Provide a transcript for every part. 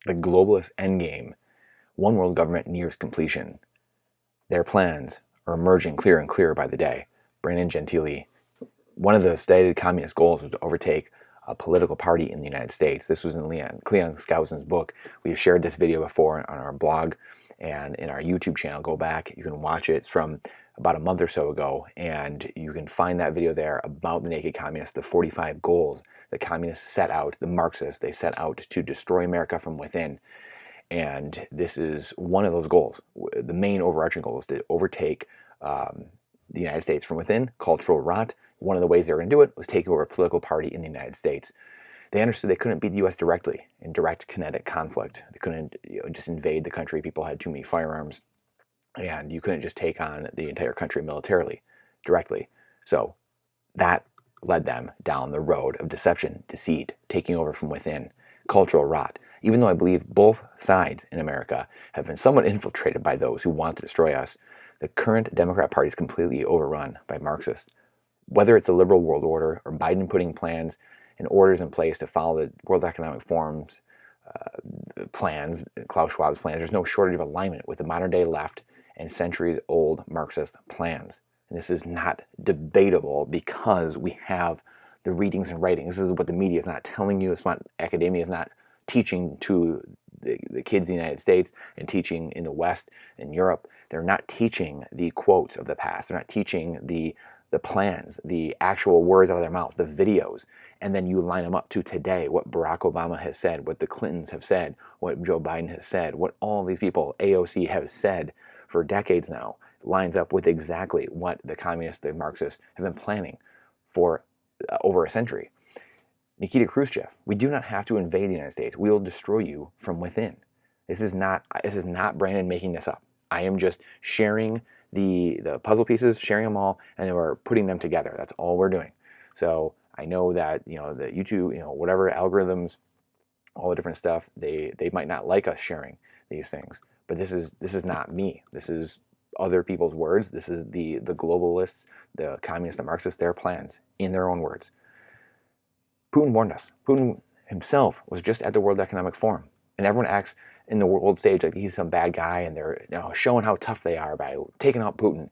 The globalist endgame, one world government nears completion. Their plans are emerging clearer and clearer by the day. Brandon Gentili, one of the stated communist goals was to overtake a political party in the United States. This was in Cleon Skousen's book. We've shared this video before on our blog and in our YouTube channel. Go back, you can watch it. It's from about a month or so ago, and you can find that video there about the naked communists, the 45 goals the communists set out, the Marxists, they set out to destroy America from within. And this is one of those goals. The main overarching goal is to overtake the United States from within, cultural rot. One of the ways they were going to do it was take over a political party in the United States. They understood they couldn't beat the U.S. directly in direct kinetic conflict. They couldn't just invade the country. People had too many firearms, and you couldn't just take on the entire country militarily, directly. So that led them down the road of deception, deceit, taking over from within, cultural rot. Even though I believe both sides in America have been somewhat infiltrated by those who want to destroy us, the current Democrat Party is completely overrun by Marxists. Whether it's the liberal world order or Biden putting plans and orders in place to follow the World Economic Forum's plans, Klaus Schwab's plans, there's no shortage of alignment with the modern day left and centuries-old Marxist plans. And this is not debatable because we have the readings and writings. This is what the media is not telling you. It's not, academia is not teaching to the kids in the United States and teaching in the West and Europe. They're not teaching the quotes of the past. They're not teaching the plans, the actual words out of their mouth, the videos, and then you line them up to today, what Barack Obama has said, what the Clintons have said, what Joe Biden has said, what all these people, AOC, have said for decades now, lines up with exactly what the communists, the Marxists, have been planning for over a century. Nikita Khrushchev, we do not have to invade the United States. We will destroy you from within. This is not Brandon making this up. I am just sharing the puzzle pieces, sharing them all, and then we're putting them together. That's all we're doing. So I know that the YouTube, whatever algorithms, all the different stuff, they might not like us sharing these things, but this is not me. This is other people's words. This is the globalists, the communists, the Marxists, their plans in their own words. Putin warned us. Putin himself was just at the World Economic Forum, and everyone acts in the world stage like he's some bad guy, and they're showing how tough they are by taking out Putin.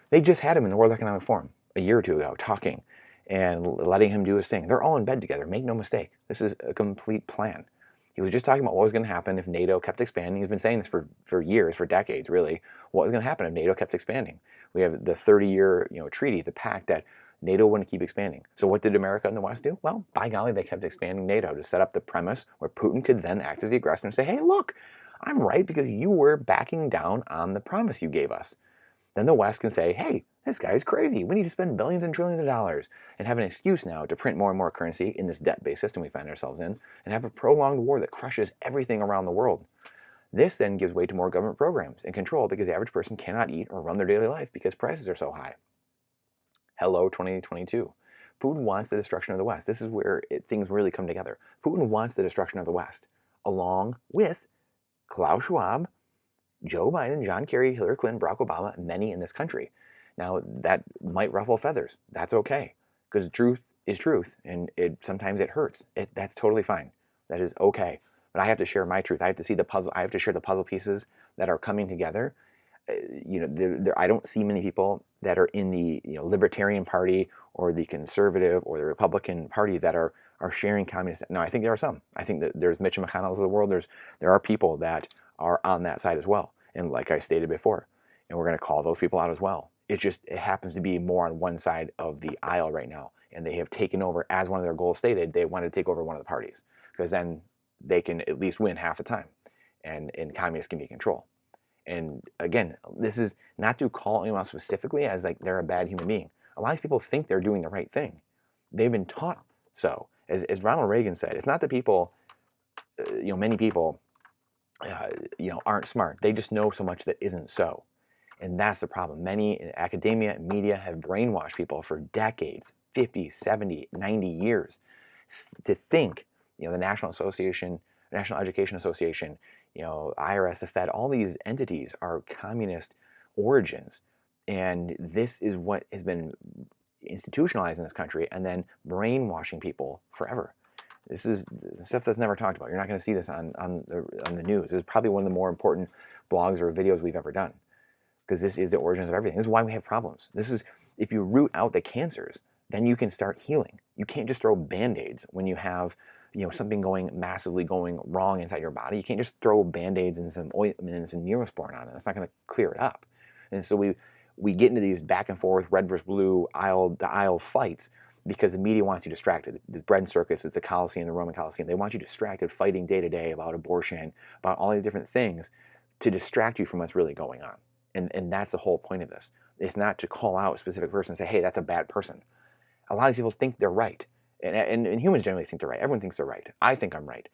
They just had him in the World Economic Forum a year or two ago, talking and letting him do his thing. They're all in bed together. Make no mistake. This is a complete plan. He was just talking about what was going to happen if NATO kept expanding. He's been saying this for years, for decades, really. What was going to happen if NATO kept expanding? We have the 30-year treaty, the pact that NATO wouldn't keep expanding. So what did America and the West do? Well, by golly, they kept expanding NATO to set up the premise where Putin could then act as the aggressor and say, hey, look, I'm right because you were backing down on the promise you gave us. Then the West can say, hey, this guy's crazy. We need to spend billions and trillions of dollars and have an excuse now to print more and more currency in this debt-based system we find ourselves in and have a prolonged war that crushes everything around the world. This then gives way to more government programs and control because the average person cannot eat or run their daily life because prices are so high. Hello, 2022. Putin wants the destruction of the West. This is where things really come together. Putin wants the destruction of the West, along with Klaus Schwab, Joe Biden, John Kerry, Hillary Clinton, Barack Obama, and many in this country. Now, that might ruffle feathers. That's okay, because truth is truth, and sometimes it hurts. That's totally fine. That is okay. But I have to share my truth. I have to see the puzzle. I have to share the puzzle pieces that are coming together. I don't see many people that are in the Libertarian Party or the Conservative or the Republican Party that are sharing communist. Now, I think there are some. I think that there's Mitch McConnell's of the world. There are people that are on that side as well. And like I stated before, and we're going to call those people out as well. It happens to be more on one side of the aisle right now, and they have taken over as one of their goals stated. They want to take over one of the parties because then they can at least win half the time, and communists can be in control. And again, this is not to call anyone else specifically as like they're a bad human being. A lot of people think they're doing the right thing. They've been taught so. As Ronald Reagan said, it's not that people, many people, aren't smart. They just know so much that isn't so. And that's the problem. Many in academia and media have brainwashed people for decades, 50, 70, 90 years, to think, the National Education Association, IRS, the Fed, all these entities are communist origins. And this is what has been institutionalized in this country and then brainwashing people forever. This is stuff that's never talked about. You're not going to see this on the news. This is probably one of the more important blogs or videos we've ever done, because this is the origins of everything. This is why we have problems. This is, if you root out the cancers, then you can start healing. You can't just throw band-aids when you have, something massively going wrong inside your body. You can't just throw band-aids and some ointment and some Neosporin on it. That's not going to clear it up. And so we get into these back and forth, red versus blue, aisle to aisle fights, because the media wants you distracted. The bread circus, it's the Colosseum, the Roman Colosseum. They want you distracted, fighting day to day about abortion, about all these different things, to distract you from what's really going on. And that's the whole point of this. It's not to call out a specific person and say, hey, that's a bad person. A lot of people think they're right. And humans generally think they're right. Everyone thinks they're right. I think I'm right.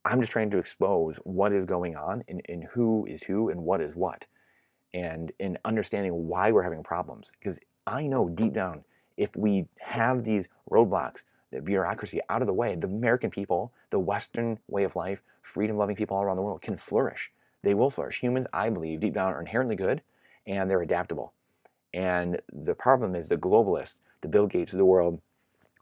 I'm just trying to expose what is going on, and who is who and what is what. And in understanding why we're having problems. Because I know deep down, if we have these roadblocks, the bureaucracy out of the way, the American people, the Western way of life, freedom-loving people all around the world can flourish. They will flourish. Humans, I believe, deep down are inherently good, and they're adaptable. And the problem is the globalists, the Bill Gates of the world,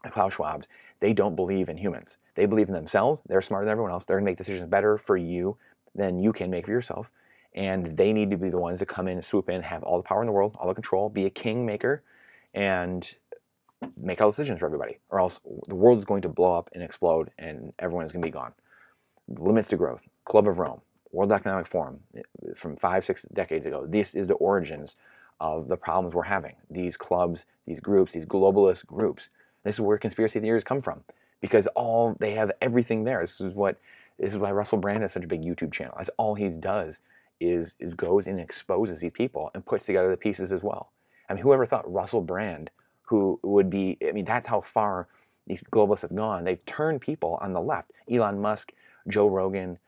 the Klaus Schwabs, they don't believe in humans. They believe in themselves. They're smarter than everyone else. They're going to make decisions better for you than you can make for yourself. And they need to be the ones to come in, swoop in, have all the power in the world, all the control, be a kingmaker, and make all decisions for everybody. Or else the world is going to blow up and explode, and everyone is going to be gone. Limits to Growth, Club of Rome, World Economic Forum, from 5-6 decades ago. This is the origins of the problems we're having. These clubs, these groups, these globalist groups. This is where conspiracy theories come from, because they have everything there. This is why Russell Brand has such a big YouTube channel. That's all he does is goes and exposes these people and puts together the pieces as well. I mean, whoever thought Russell Brand, who would be, I mean, that's how far these globalists have gone. They've turned people on the left. Elon Musk, Joe Rogan,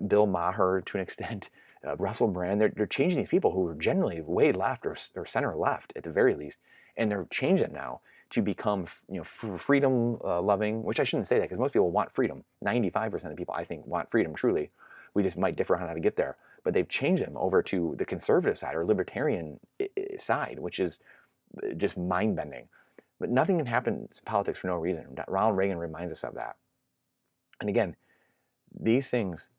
Bill Maher to an extent, Russell Brand, they're changing these people who were generally way left or center left at the very least, and they're changing now to become freedom loving, which I shouldn't say that, because most people want freedom. 95% of people, I think, want freedom truly. We just might differ on how to get there. But they've changed them over to the conservative side or libertarian side, which is just mind-bending. But nothing can happen in politics for no reason. Ronald Reagan reminds us of that. And again, these things,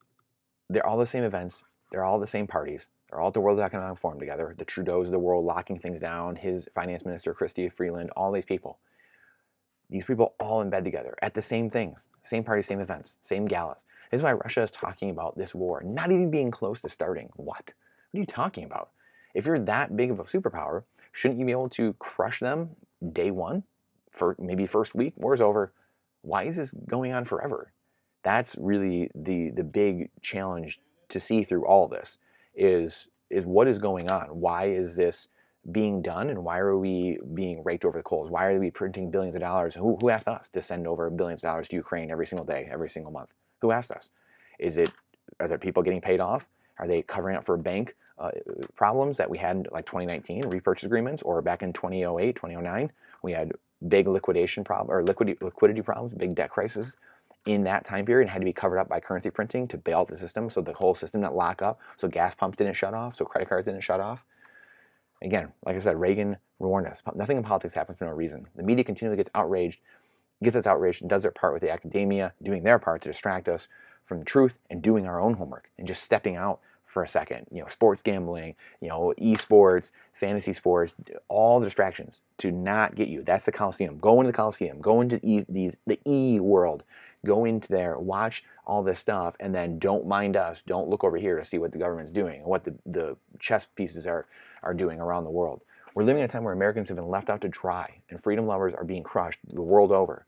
they're all the same events. They're all the same parties. They're all at the World Economic Forum together. The Trudeaus of the world locking things down, his finance minister, Chrystia Freeland, all these people. These people all in bed together at the same things, same parties, same events, same galas. This is why Russia is talking about this war, not even being close to starting. What are you talking about? If you're that big of a superpower, shouldn't you be able to crush them day one, for maybe first week? War's over. Why is this going on forever? That's really the big challenge to see through all this is what is going on? Why is this being done, and why are we being raked over the coals? Why are we printing billions of dollars? Who asked us to send over billions of dollars to Ukraine every single day, every single month? Who asked us? Are there people getting paid off? Are they covering up for bank problems that we had in like 2019, repurchase agreements, or back in 2008, 2009, we had big liquidation problem or liquidity problems, big debt crisis in that time period, and had to be covered up by currency printing to bail out the system, so the whole system didn't lock up, so gas pumps didn't shut off, so credit cards didn't shut off. Again, like I said, Reagan warned us. Nothing in politics happens for no reason. The media continually gets us outraged, and does their part with the academia, doing their part to distract us from the truth and doing our own homework and just stepping out for a second. Sports gambling, esports, fantasy sports, all the distractions to not get you. That's the Coliseum. Go into the Coliseum. Go into the E world. Go into there, watch all this stuff, and then don't mind us. Don't look over here to see what the government's doing and what the chess pieces are doing around the world. We're living in a time where Americans have been left out to dry, and freedom lovers are being crushed the world over.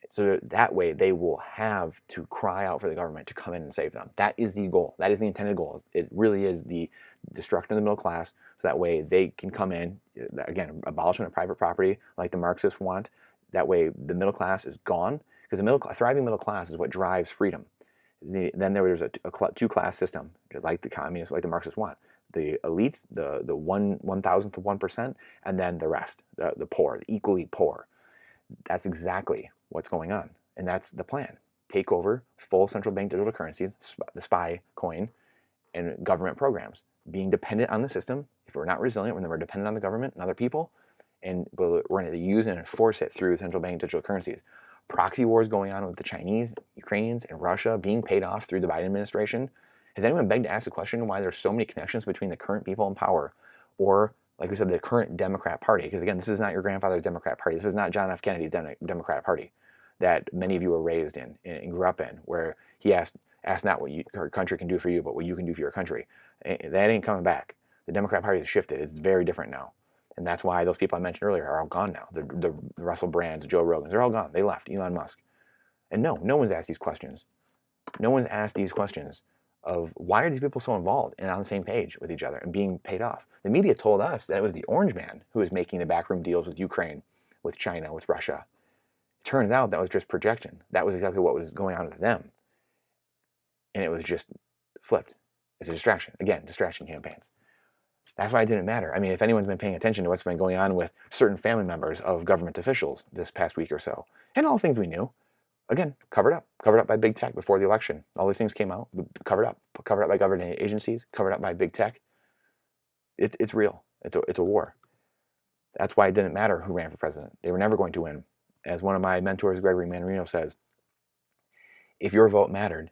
So that way they will have to cry out for the government to come in and save them. That is the goal. That is the intended goal. It really is the destruction of the middle class, so that way they can come in, again, abolishment of private property like the Marxists want. That way the middle class is gone, because a thriving middle class is what drives freedom. Then there's a two-class system, just like the communists, like the Marxists want. The elites, the 1,000th of 1%, and then the rest, the poor, the equally poor. That's exactly what's going on, and that's the plan. Take over full central bank digital currencies, the SPY coin, and government programs. Being dependent on the system. If we're not resilient, when we're dependent on the government and other people, and we're going to use and enforce it through central bank digital currencies. proxy wars going on with the Chinese, Ukrainians, and Russia being paid off through the Biden administration. Has anyone begged to ask the question why there's so many connections between the current people in power, or, like we said, the current Democrat Party? Because again, this is not your grandfather's Democrat Party. This is not John F. Kennedy's Democrat Party that many of you were raised in and grew up in, where he asked not what your country can do for you, but what you can do for your country. That ain't coming back. The Democrat Party has shifted. It's very different now. And that's why those people I mentioned earlier are all gone now. The Russell Brands, the Joe Rogans, they're all gone. They left. Elon Musk. And no one's asked these questions. No one's asked these questions of why are these people so involved and on the same page with each other and being paid off. The media told us that it was the Orange Man who was making the backroom deals with Ukraine, with China, with Russia. It turns out that was just projection. That was exactly what was going on with them. And it was just flipped. It's a distraction. Again, distraction campaigns. That's why it didn't matter. I mean, if anyone's been paying attention to what's been going on with certain family members of government officials this past week or so, and all things we knew, again, covered up by big tech before the election. All these things came out, covered up by government agencies, covered up by big tech. It's real. It's a war. That's why it didn't matter who ran for president. They were never going to win. As one of my mentors, Gregory Manarino, says, if your vote mattered,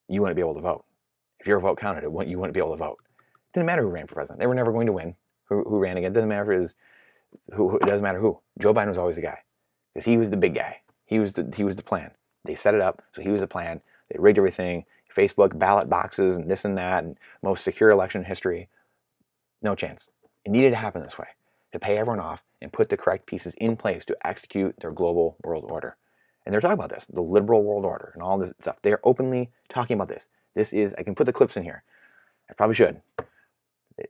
you wouldn't be able to vote. If your vote counted, you wouldn't be able to vote. It didn't matter who ran for president. They were never going to win. Who ran again? It doesn't matter if it was who. It doesn't matter who. Joe Biden was always the guy because he was the big guy. He was the plan. They set it up, so he was the plan. They rigged everything. Facebook ballot boxes and this and that, and most secure election in history. No chance. It needed to happen this way to pay everyone off and put the correct pieces in place to execute their global world order. And they're talking about this, the liberal world order and all this stuff. They're openly talking about this. This is, I can put the clips in here. I probably should.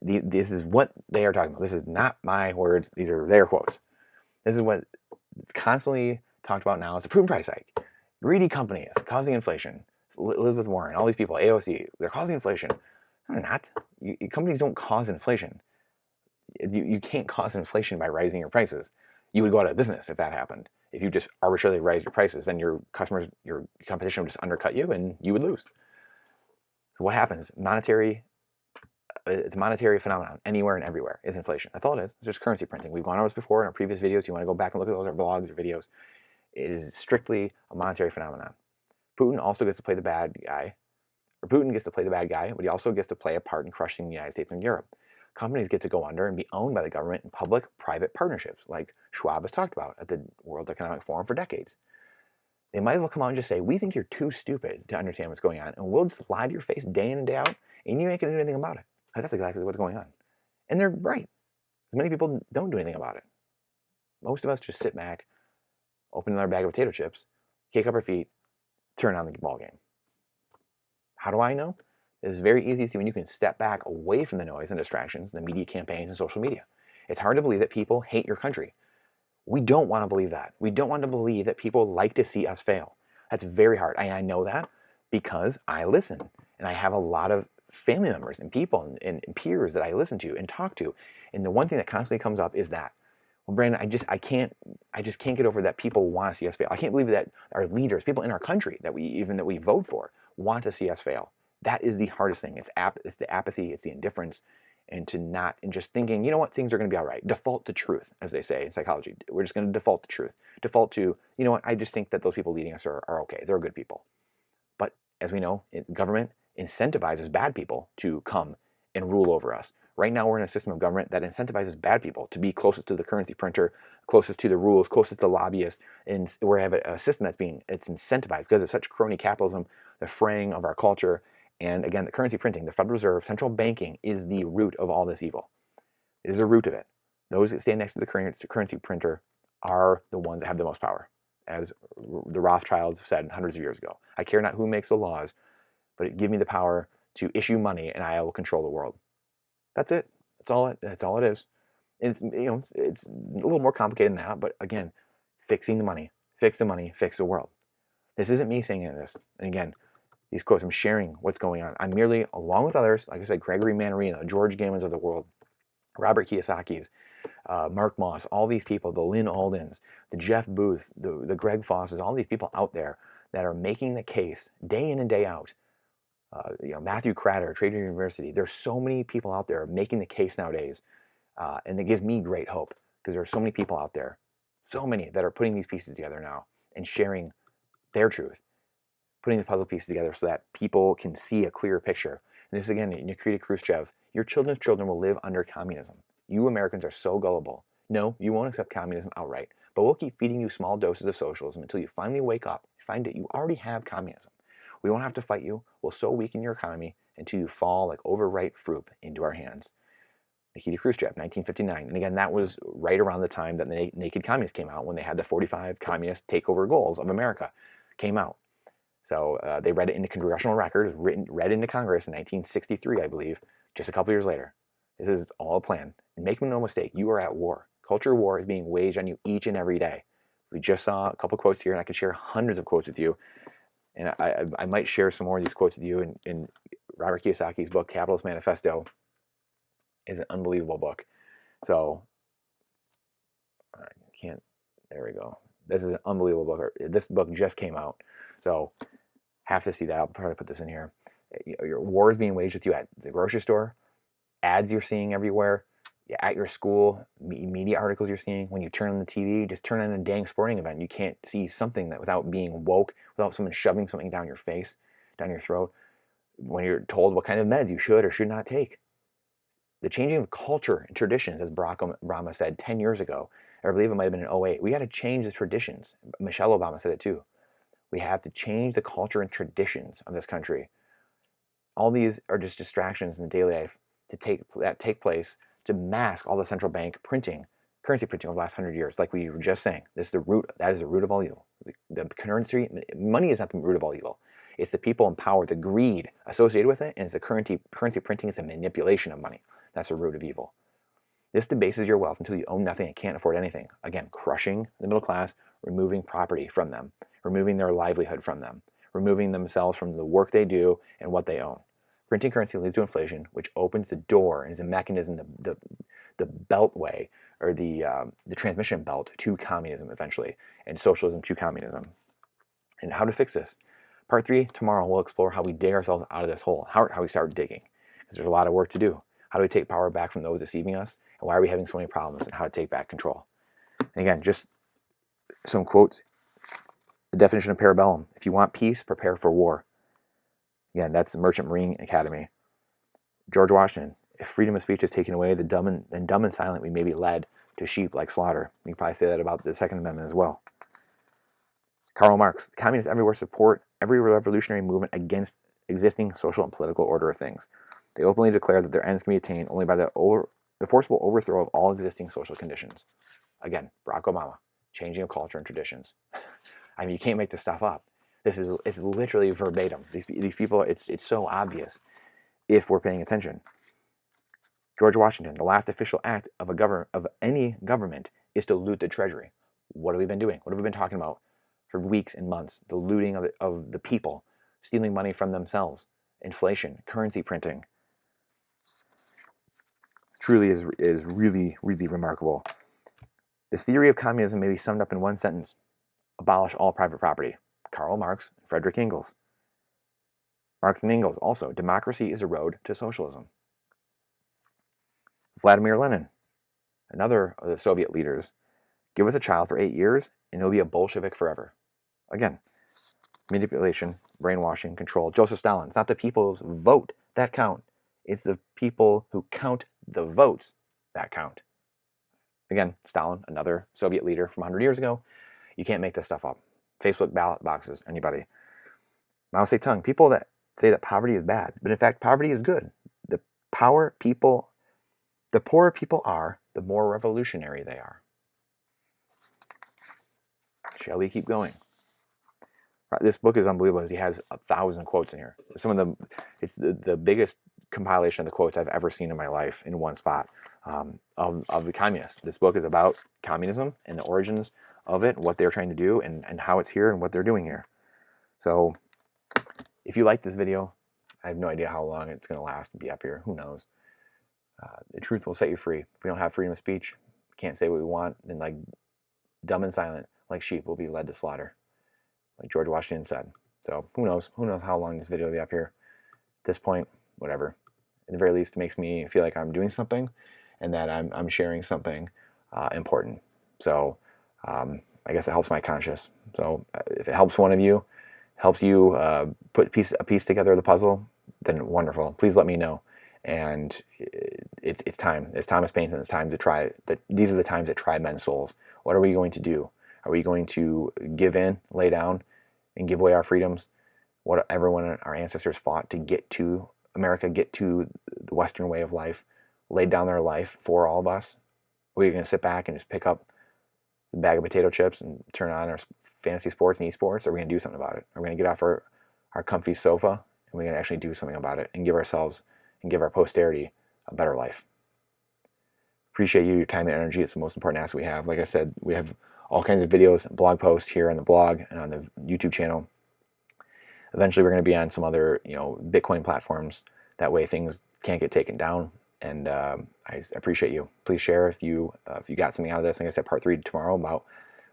This is what they are talking about. This is not my words. These are their quotes. This is what it's constantly talked about now. It's a proven price hike. Greedy companies causing inflation. It's Elizabeth Warren, all these people, AOC, they're causing inflation. No, they're not. Companies don't cause inflation. You can't cause inflation by raising your prices. You would go out of business if that happened. If you just arbitrarily raise your prices, then your customers, your competition would just undercut you and you would lose. So what happens? It's a monetary phenomenon anywhere and everywhere is inflation. That's all it is. It's just currency printing. We've gone over this before in our previous videos. You want to go back and look at those, our blogs or videos. It is strictly a monetary phenomenon. Putin also gets to play the bad guy, but he also gets to play a part in crushing the United States and Europe. Companies get to go under and be owned by the government in public-private partnerships, like Schwab has talked about at the World Economic Forum for decades. They might as well come out and just say, we think you're too stupid to understand what's going on, and we'll just lie to your face day in and day out, and you ain't going to do anything about it. Because that's exactly what's going on. And they're right. As many people don't do anything about it. Most of us just sit back, open another bag of potato chips, kick up our feet, turn on the ball game. How do I know? It's very easy to see when you can step back away from the noise and distractions, the media campaigns and social media. It's hard to believe that people hate your country. We don't want to believe that. We don't want to believe that people like to see us fail. That's very hard. I know that because I listen and I have a lot of family members and people and peers that I listen to and talk to. And the one thing that constantly comes up is that, well, Brandon, I just can't get over that people want to see us fail. I can't believe that our leaders, people in our country that we vote for, want to see us fail. That is the hardest thing. It's the apathy, it's the indifference, and just thinking, you know what, things are going to be all right. Default to truth, as they say in psychology. We're just going to default to truth. Default to, you know what, I just think that those people leading us are okay. They're good people. But as we know, government incentivizes bad people to come and rule over us. Right now, we're in a system of government that incentivizes bad people to be closest to the currency printer, closest to the rules, closest to lobbyists, and we have a system it's incentivized because of such crony capitalism, the fraying of our culture, and again, the currency printing, the Federal Reserve, central banking is the root of all this evil. It is the root of it. Those that stand next to the currency printer are the ones that have the most power, as the Rothschilds said hundreds of years ago. I care not who makes the laws, but give me the power to issue money, and I will control the world. That's it. That's all it is. And it's a little more complicated than that. But again, fixing the money, fix the world. This isn't me saying this. And again, these quotes, I'm sharing what's going on. I'm merely, along with others, like I said, Gregory Manarino, George Gammons of the world, Robert Kiyosaki's, Mark Moss, all these people, the Lynn Aldens, the Jeff Booths, the Greg Fosses, all these people out there that are making the case day in and day out. Matthew Cratter, Trader University. There's so many people out there making the case nowadays, and it gives me great hope because there are so many people out there, so many that are putting these pieces together now and sharing their truth, putting the puzzle pieces together so that people can see a clearer picture. And this again, Nikita Khrushchev, your children's children will live under communism. You Americans are so gullible. No, you won't accept communism outright, but we'll keep feeding you small doses of socialism until you finally wake up and find that you already have communism. We won't have to fight you. We'll so weaken your economy until you fall like overripe fruit into our hands. Nikita Khrushchev, 1959. And again, that was right around the time that the Naked Communists came out, when they had the 45 communist takeover goals of America came out. So they read it into congressional record, read into Congress in 1963, I believe, just a couple years later. This is all a plan. And make no mistake, you are at war. Culture war is being waged on you each and every day. We just saw a couple quotes here, and I could share hundreds of quotes with you. And I might share some more of these quotes with you in Robert Kiyosaki's book, Capitalist Manifesto. Is an unbelievable book. So I can't, there we go. This is an unbelievable book. This book just came out. So have to see that. I'll try to put this in here. Your war is being waged with you at the grocery store, ads you're seeing everywhere, at your school, media articles you're seeing. When you turn on the TV, just turn on a dang sporting event. You can't see something that without being woke, without someone shoving something down your face, down your throat. When you're told what kind of meds you should or should not take. The changing of culture and traditions, as Barack Obama said 10 years ago, or I believe it might have been in 2008, we got to change the traditions. Michelle Obama said it too. We have to change the culture and traditions of this country. All these are just distractions in the daily life that take place to mask all the central bank currency printing over the last 100 years. Like we were just saying, that is the root of all evil. The currency, money is not the root of all evil. It's the people in power, the greed associated with it, and it's the currency printing is the manipulation of money. That's the root of evil. This debases your wealth until you own nothing and can't afford anything. Again, crushing the middle class, removing property from them, removing their livelihood from them, removing themselves from the work they do and what they own. Printing currency leads to inflation, which opens the door and is a mechanism, the beltway, or the transmission belt to communism eventually, and socialism to communism. And how to fix this. Part 3, tomorrow, we'll explore how we dig ourselves out of this hole, how we start digging, because there's a lot of work to do. How do we take power back from those deceiving us? And why are we having so many problems? And how to take back control. And again, just some quotes. The definition of parabellum. If you want peace, prepare for war. Again, that's the Merchant Marine Academy. George Washington. If freedom of speech is taken away, then dumb and silent we may be led to sheep like slaughter. You can probably say that about the Second Amendment as well. Karl Marx. Communists everywhere support every revolutionary movement against existing social and political order of things. They openly declare that their ends can be attained only by the forcible overthrow of all existing social conditions. Again, Barack Obama, changing of culture and traditions. I mean, you can't make this stuff up. It's literally verbatim. These people, it's so obvious if we're paying attention. George Washington, the last official act of any government is to loot the treasury. What have we been doing? What have we been talking about for weeks and months? The looting of the people, stealing money from themselves, inflation, currency printing. Truly is really, really remarkable. The theory of communism may be summed up in one sentence: abolish all private property. Karl Marx, Friedrich Engels. Marx and Engels also, democracy is a road to socialism. Vladimir Lenin, another of the Soviet leaders, give us a child for 8 years and he'll be a Bolshevik forever. Again, manipulation, brainwashing, control. Joseph Stalin, it's not the people's vote that count. It's the people who count the votes that count. Again, Stalin, another Soviet leader from 100 years ago. You can't make this stuff up. Facebook ballot boxes, anybody. Mao Zedong, people that say that poverty is bad, but in fact, poverty is good. The poorer people are, the more revolutionary they are. Shall we keep going? This book is unbelievable as he has 1,000 quotes in here. It's the biggest compilation of the quotes I've ever seen in my life in one spot of the communists. This book is about communism and the origins of it, what they're trying to do, and how it's here and what they're doing here. So if you like this video, I have no idea how long it's going to last and be up here. Who knows? The truth will set you free. If we don't have freedom of speech, can't say what we want, then like dumb and silent, like sheep, will be led to slaughter, like George Washington said. So who knows? Who knows how long this video will be up here? At this point, whatever. At the very least, it makes me feel like I'm doing something and that I'm sharing something important. So I guess it helps my conscience. So if it helps one of you, helps you put a piece together of the puzzle, then wonderful. Please let me know. And it's time. As Thomas Paine said, it's time to try. That these are the times that try men's souls. What are we going to do? Are we going to give in, lay down, and give away our freedoms? What everyone, our ancestors fought to get to America, get to the Western way of life, laid down their life for all of us. Are we going to sit back and just pick up the bag of potato chips and turn on our fantasy sports and esports? Or are we going to do something about it? Are we going to get off our comfy sofa and we're going to actually do something about it and give ourselves and give our posterity a better life? Appreciate you, your time and energy. It's the most important asset we have. Like I said, we have all kinds of videos, blog posts here on the blog and on the YouTube channel. Eventually, we're going to be on some other, Bitcoin platforms. That way, things can't get taken down. And I appreciate you. Please share if you got something out of this. Like I said, part 3 tomorrow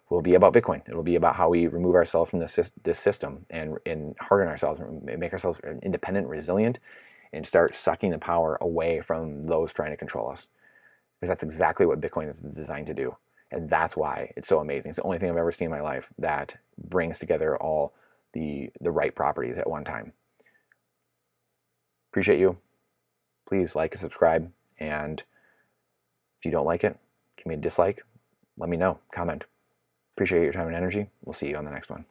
will be about Bitcoin. It'll be about how we remove ourselves from this system and harden ourselves, and make ourselves independent, resilient, and start sucking the power away from those trying to control us. Because that's exactly what Bitcoin is designed to do. And that's why it's so amazing. It's the only thing I've ever seen in my life that brings together all the right properties at one time. Appreciate you. Please like and subscribe. And if you don't like it, give me a dislike. Let me know. Comment. Appreciate your time and energy. We'll see you on the next one.